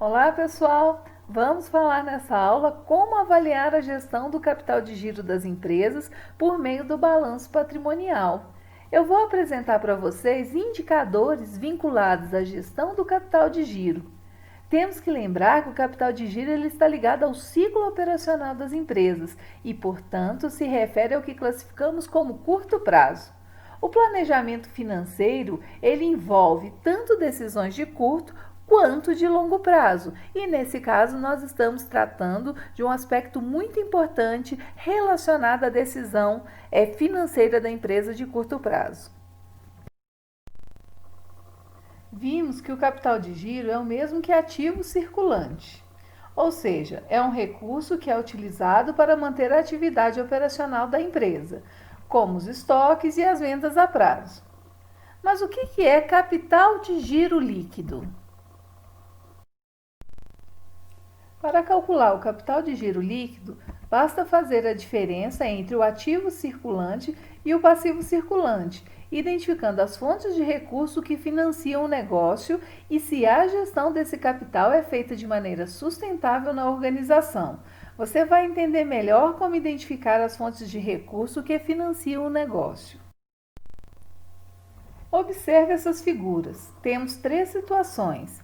Olá, pessoal! Vamos falar nessa aula como avaliar a gestão do capital de giro das empresas por meio do balanço patrimonial. Eu vou apresentar para vocês indicadores vinculados à gestão do capital de giro. Temos que lembrar que o capital de giro ele está ligado ao ciclo operacional das empresas e, portanto, se refere ao que classificamos como curto prazo. O planejamento financeiro ele envolve tanto decisões de curto quanto de longo prazo. E nesse caso, nós estamos tratando de um aspecto muito importante relacionado à decisão financeira da empresa de curto prazo. Vimos que o capital de giro é o mesmo que ativo circulante, ou seja, é um recurso que é utilizado para manter a atividade operacional da empresa, como os estoques e as vendas a prazo. Mas o que é capital de giro líquido? Para calcular o capital de giro líquido, basta fazer a diferença entre o ativo circulante e o passivo circulante, identificando as fontes de recurso que financiam o negócio e se a gestão desse capital é feita de maneira sustentável na organização. Você vai entender melhor como identificar as fontes de recurso que financiam o negócio. Observe essas figuras. Temos três situações.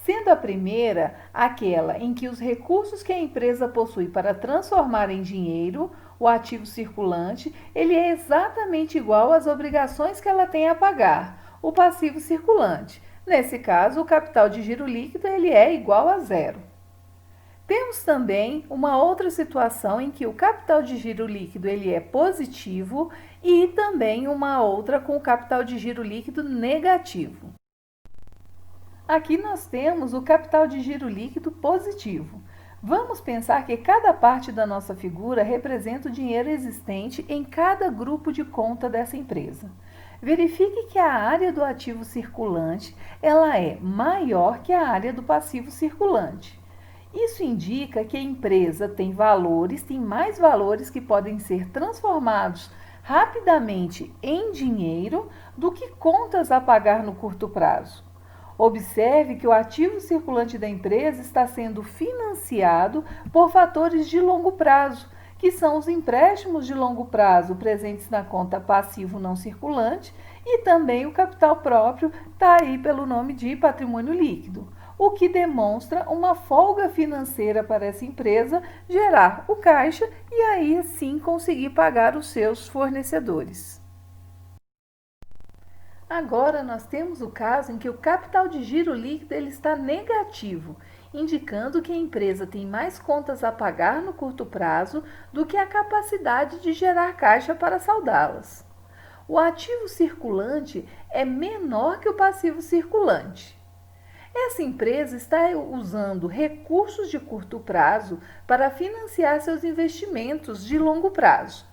Sendo a primeira aquela em que os recursos que a empresa possui para transformar em dinheiro o ativo circulante, ele é exatamente igual às obrigações que ela tem a pagar, o passivo circulante. Nesse caso, o capital de giro líquido ele é igual a zero. Temos também uma outra situação em que o capital de giro líquido ele é positivo e também uma outra com o capital de giro líquido negativo. Aqui nós temos o capital de giro líquido positivo. Vamos pensar que cada parte da nossa figura representa o dinheiro existente em cada grupo de conta dessa empresa. Verifique que a área do ativo circulante ela é maior que a área do passivo circulante. Isso indica que a empresa tem mais valores que podem ser transformados rapidamente em dinheiro do que contas a pagar no curto prazo. Observe que o ativo circulante da empresa está sendo financiado por fatores de longo prazo, que são os empréstimos de longo prazo presentes na conta passivo não circulante e também o capital próprio está aí pelo nome de patrimônio líquido, o que demonstra uma folga financeira para essa empresa gerar o caixa e aí sim conseguir pagar os seus fornecedores. Agora nós temos o caso em que o capital de giro líquido ele está negativo, indicando que a empresa tem mais contas a pagar no curto prazo do que a capacidade de gerar caixa para saldá-las. O ativo circulante é menor que o passivo circulante. Essa empresa está usando recursos de curto prazo para financiar seus investimentos de longo prazo.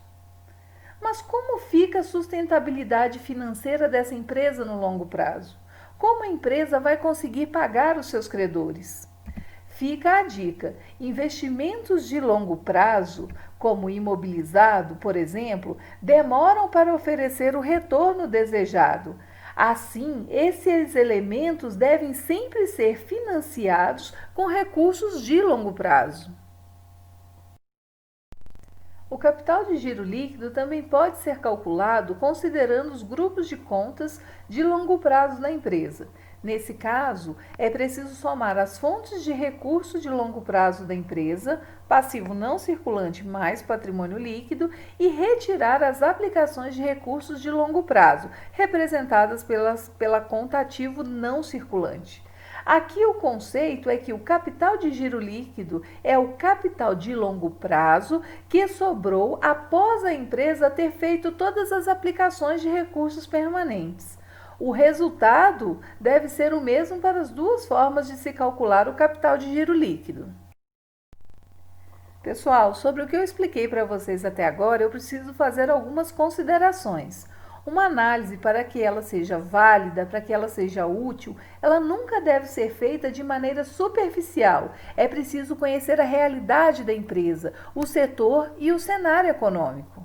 Mas como fica a sustentabilidade financeira dessa empresa no longo prazo? Como a empresa vai conseguir pagar os seus credores? Fica a dica: investimentos de longo prazo, como imobilizado, por exemplo, demoram para oferecer o retorno desejado. Assim, esses elementos devem sempre ser financiados com recursos de longo prazo. O capital de giro líquido também pode ser calculado considerando os grupos de contas de longo prazo da empresa. Nesse caso, é preciso somar as fontes de recurso de longo prazo da empresa, passivo não circulante mais patrimônio líquido, e retirar as aplicações de recursos de longo prazo, representadas pela conta ativo não circulante. Aqui o conceito é que o capital de giro líquido é o capital de longo prazo que sobrou após a empresa ter feito todas as aplicações de recursos permanentes. O resultado deve ser o mesmo para as duas formas de se calcular o capital de giro líquido. Pessoal, sobre o que eu expliquei para vocês até agora, eu preciso fazer algumas considerações. Uma análise, para que ela seja válida, para que ela seja útil, ela nunca deve ser feita de maneira superficial. É preciso conhecer a realidade da empresa, o setor e o cenário econômico.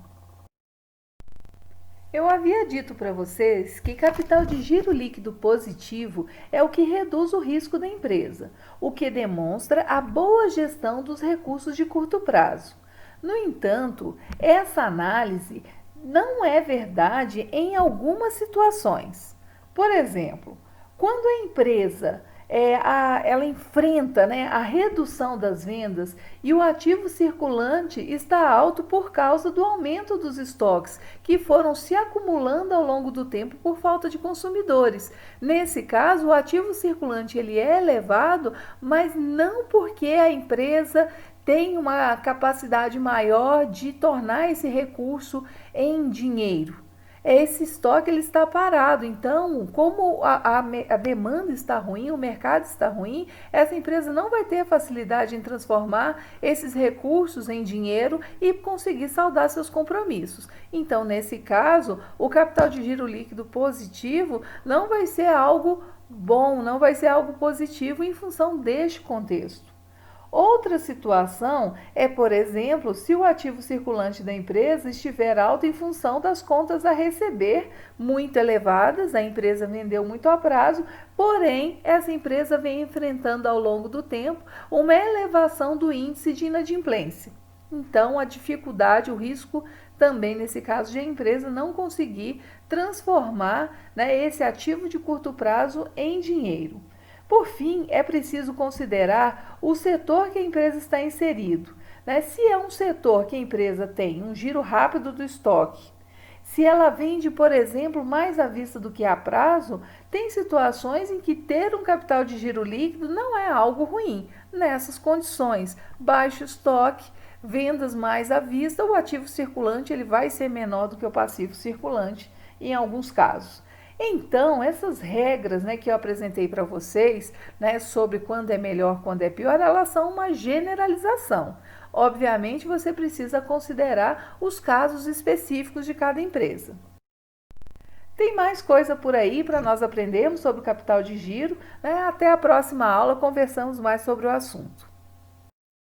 Eu havia dito para vocês que capital de giro líquido positivo é o que reduz o risco da empresa, o que demonstra a boa gestão dos recursos de curto prazo. No entanto, essa análise não é verdade em algumas situações. Por exemplo, quando a empresa ela enfrenta, né, a redução das vendas e o ativo circulante está alto por causa do aumento dos estoques que foram se acumulando ao longo do tempo por falta de consumidores. Nesse caso, o ativo circulante ele é elevado, mas não porque a empresa tem uma capacidade maior de tornar esse recurso em dinheiro. Esse estoque ele está parado. Então, como a demanda está ruim, o mercado está ruim, essa empresa não vai ter facilidade em transformar esses recursos em dinheiro e conseguir saldar seus compromissos. Então, nesse caso, o capital de giro líquido positivo não vai ser algo bom, não vai ser algo positivo em função deste contexto. Outra situação é, por exemplo, se o ativo circulante da empresa estiver alto em função das contas a receber muito elevadas, a empresa vendeu muito a prazo, porém essa empresa vem enfrentando ao longo do tempo uma elevação do índice de inadimplência. Então, a dificuldade, o risco também nesse caso de a empresa não conseguir transformar, né, esse ativo de curto prazo em dinheiro. Por fim, é preciso considerar o setor que a empresa está inserido, né? Se é um setor que a empresa tem um giro rápido do estoque, se ela vende, por exemplo, mais à vista do que a prazo, tem situações em que ter um capital de giro líquido não é algo ruim. Nessas condições, baixo estoque, vendas mais à vista, o ativo circulante ele vai ser menor do que o passivo circulante em alguns casos. Então, essas regras, né, que eu apresentei para vocês, né, sobre quando é melhor, quando é pior, elas são uma generalização. Obviamente, você precisa considerar os casos específicos de cada empresa. Tem mais coisa por aí para nós aprendermos sobre o capital de giro, né? Até a próxima aula conversamos mais sobre o assunto.